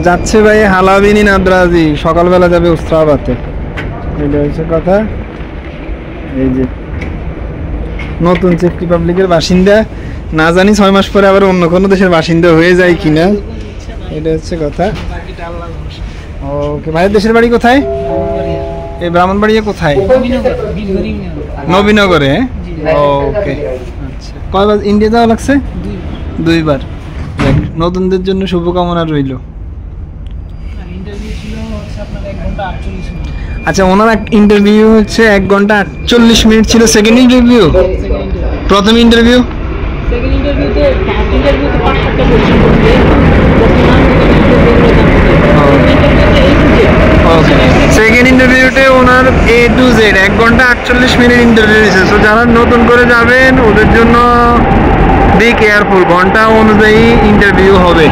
যাচ্ছে ভাই হালাবিনী নাদরাজি, সকালবেলা যাবে উস্তাবাতে। এটা হচ্ছে কথা। এই যে নতুন চেক রিপাবলিকের বাসিন্দা, না জানি 6 মাস পরে আবার অন্য কোনো দেশের বাসিন্দা হয়ে যায় কিনা, এটা হচ্ছে কথা। ওকে, ভাইয়ের দেশের বাড়ি কোথায়? এই ব্রাহ্মণবাড়িয়া কোথায়? নবীনগরে। ওকে, আচ্ছা। কয়বার ইন্ডিয়া যাওয়া লাগছে? 2 বার। নতুনদের জন্য শুভকামনা রইল। আচ্ছা, ওনার ইন্টারভিউ হচ্ছে 1 ঘন্টা 48 মিনিট ছিল। সেকেন্ড ইন্টারভিউ, প্রথম ইন্টারভিউ, সেকেন্ড ইন্টারভিউতে ওনার A to Z 1 ঘন্টা 48 মিনিট ইন্টারভিউ দিয়েছে। সো যারা নতুন করে যাবেন ওদের জন্য বি কেয়ারফুল, ঘন্টা অনুযায়ী ইন্টারভিউ হবে।